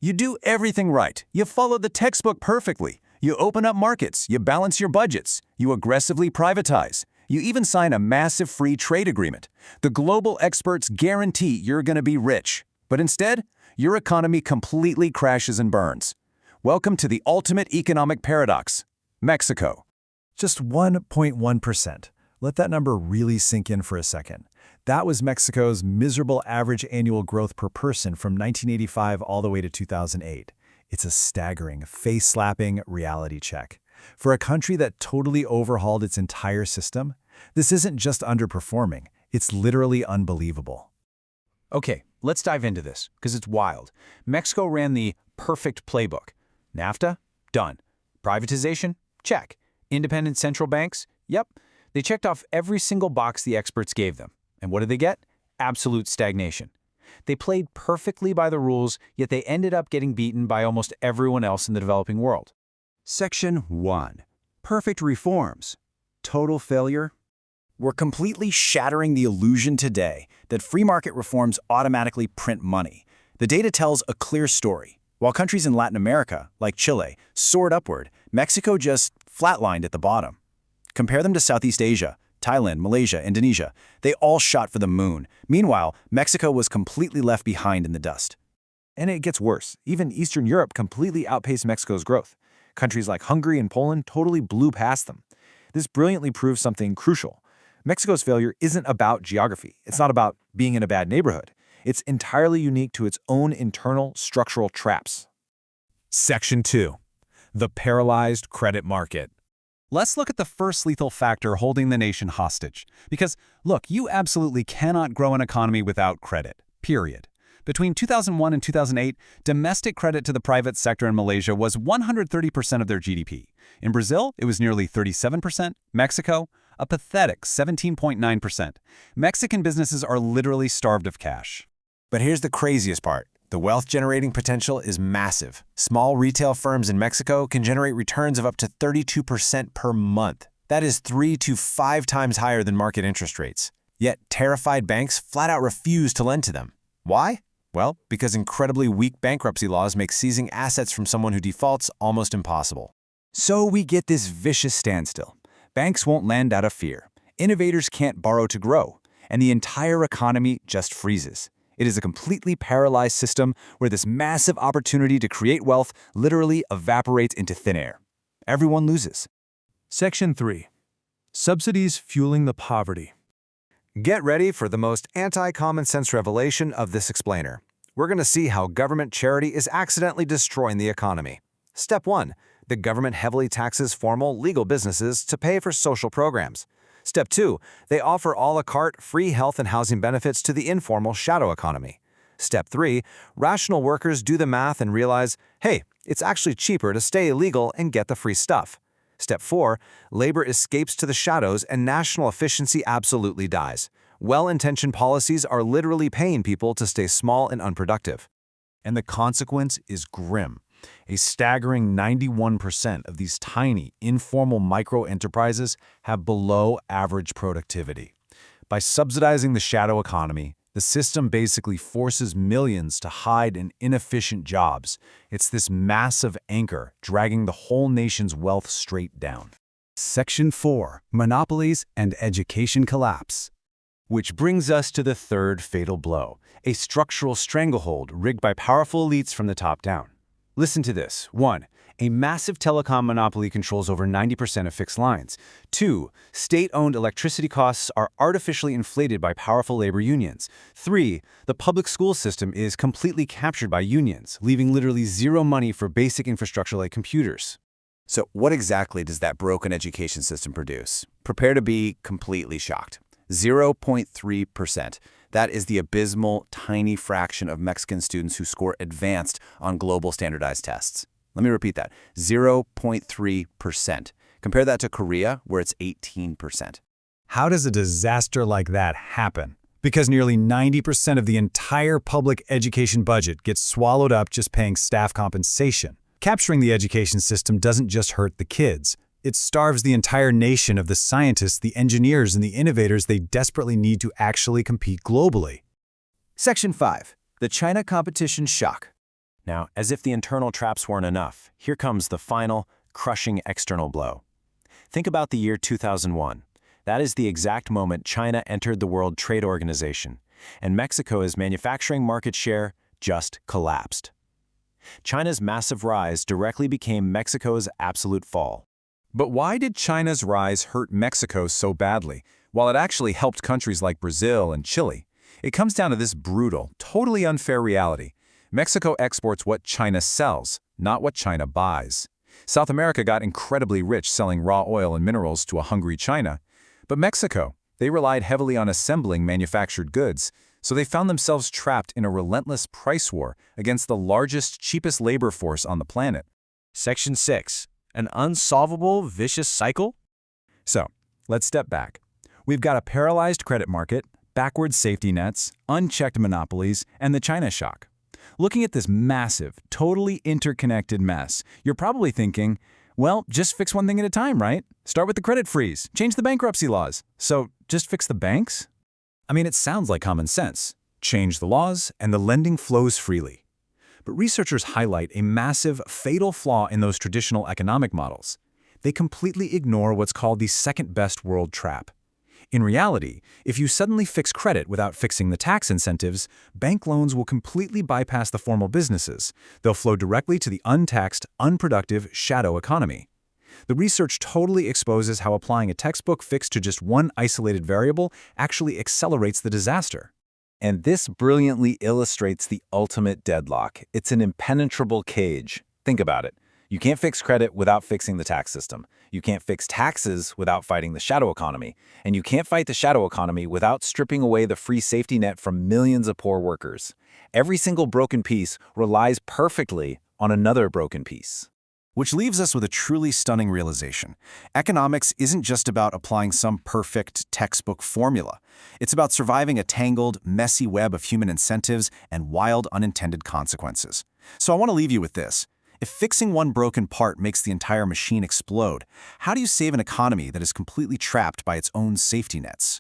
You do everything right. You follow the textbook perfectly. You open up markets. You balance your budgets. You aggressively privatize. You even sign a massive free trade agreement. The global experts guarantee you're going to be rich. But instead, your economy completely crashes and burns. Welcome to the ultimate economic paradox, Mexico. Just 1.1%. Let that number really sink in for a second. That was Mexico's miserable average annual growth per person from 1985 all the way to 2008. It's a staggering, face-slapping reality check. For a country that totally overhauled its entire system, this isn't just underperforming, it's literally unbelievable. Okay, let's dive into this, because it's wild. Mexico ran the perfect playbook. NAFTA? Done. Privatization? Check. Independent central banks? Yep. They checked off every single box the experts gave them. And what did they get? Absolute stagnation. They played perfectly by the rules, yet they ended up getting beaten by almost everyone else in the developing world. Section 1. Perfect reforms. Total failure. We're completely shattering the illusion today that free market reforms automatically print money. The data tells a clear story. While countries in Latin America, like Chile, soared upward, Mexico just flatlined at the bottom. Compare them to Southeast Asia, Thailand, Malaysia, Indonesia. They all shot for the moon. Meanwhile, Mexico was completely left behind in the dust. And it gets worse. Even Eastern Europe completely outpaced Mexico's growth. Countries like Hungary and Poland totally blew past them. This brilliantly proves something crucial. Mexico's failure isn't about geography. It's not about being in a bad neighborhood. It's entirely unique to its own internal structural traps. Section 2. The paralyzed credit market. Let's look at the first lethal factor holding the nation hostage. Because, look, you absolutely cannot grow an economy without credit, period. Between 2001 and 2008, domestic credit to the private sector in Malaysia was 130% of their GDP. In Brazil, it was nearly 37%. Mexico, a pathetic 17.9%. Mexican businesses are literally starved of cash. But here's the craziest part. The wealth-generating potential is massive. Small retail firms in Mexico can generate returns of up to 32% per month. That is 3 to 5 times higher than market interest rates. Yet terrified banks flat out refuse to lend to them. Why? Well, because incredibly weak bankruptcy laws make seizing assets from someone who defaults almost impossible. So we get this vicious standstill. Banks won't lend out of fear. Innovators can't borrow to grow. And the entire economy just freezes. It is a completely paralyzed system where this massive opportunity to create wealth literally evaporates into thin air. Everyone loses. Section 3. Subsidies fueling the poverty. Get ready for the most anti-common sense revelation of this explainer. We're going to see how government charity is accidentally destroying the economy. Step 1. The government heavily taxes formal, legal businesses to pay for social programs. Step 2. They offer a la carte free health and housing benefits to the informal shadow economy. Step 3. Rational workers do the math and realize, hey, it's actually cheaper to stay illegal and get the free stuff. Step 4. Labor escapes to the shadows and national efficiency absolutely dies. Well-intentioned policies are literally paying people to stay small and unproductive. And the consequence is grim. A staggering 91% of these tiny, informal micro-enterprises have below-average productivity. By subsidizing the shadow economy, the system basically forces millions to hide in inefficient jobs. It's this massive anchor dragging the whole nation's wealth straight down. Section 4. Monopolies and education collapse. Which brings us to the third fatal blow, a structural stranglehold rigged by powerful elites from the top down. Listen to this. 1. A massive telecom monopoly controls over 90% of fixed lines. 2. State-owned electricity costs are artificially inflated by powerful labor unions. 3. The public school system is completely captured by unions, leaving literally zero money for basic infrastructure like computers. So what exactly does that broken education system produce? Prepare to be completely shocked. 0.3%. That is the abysmal, tiny fraction of Mexican students who score advanced on global standardized tests. Let me repeat that. 0.3%. Compare that to Korea, where it's 18%. How does a disaster like that happen? Because nearly 90% of the entire public education budget gets swallowed up just paying staff compensation. Capturing the education system doesn't just hurt the kids. It starves the entire nation of the scientists, the engineers, and the innovators they desperately need to actually compete globally. Section 5. The China competition shock. Now, as if the internal traps weren't enough, here comes the final, crushing external blow. Think about the year 2001. That is the exact moment China entered the World Trade Organization, and Mexico's manufacturing market share just collapsed. China's massive rise directly became Mexico's absolute fall. But why did China's rise hurt Mexico so badly, while it actually helped countries like Brazil and Chile? It comes down to this brutal, totally unfair reality. Mexico exports what China sells, not what China buys. South America got incredibly rich selling raw oil and minerals to a hungry China. But Mexico, they relied heavily on assembling manufactured goods, so they found themselves trapped in a relentless price war against the largest, cheapest labor force on the planet. Section 6. An unsolvable, vicious cycle? So, let's step back. We've got a paralyzed credit market, backward safety nets, unchecked monopolies, and the China shock. Looking at this massive, totally interconnected mess, you're probably thinking, well, just fix one thing at a time, right? Start with the credit freeze, change the bankruptcy laws. So, just fix the banks? I mean, it sounds like common sense. Change the laws, and the lending flows freely. But researchers highlight a massive, fatal flaw in those traditional economic models. They completely ignore what's called the second-best world trap. In reality, if you suddenly fix credit without fixing the tax incentives, bank loans will completely bypass the formal businesses. They'll flow directly to the untaxed, unproductive shadow economy. The research totally exposes how applying a textbook fix to just one isolated variable actually accelerates the disaster. And this brilliantly illustrates the ultimate deadlock. It's an impenetrable cage. Think about it. You can't fix credit without fixing the tax system. You can't fix taxes without fighting the shadow economy. And you can't fight the shadow economy without stripping away the free safety net from millions of poor workers. Every single broken piece relies perfectly on another broken piece. Which leaves us with a truly stunning realization. Economics isn't just about applying some perfect textbook formula. It's about surviving a tangled, messy web of human incentives and wild, unintended consequences. So I want to leave you with this. If fixing one broken part makes the entire machine explode, how do you save an economy that is completely trapped by its own safety nets?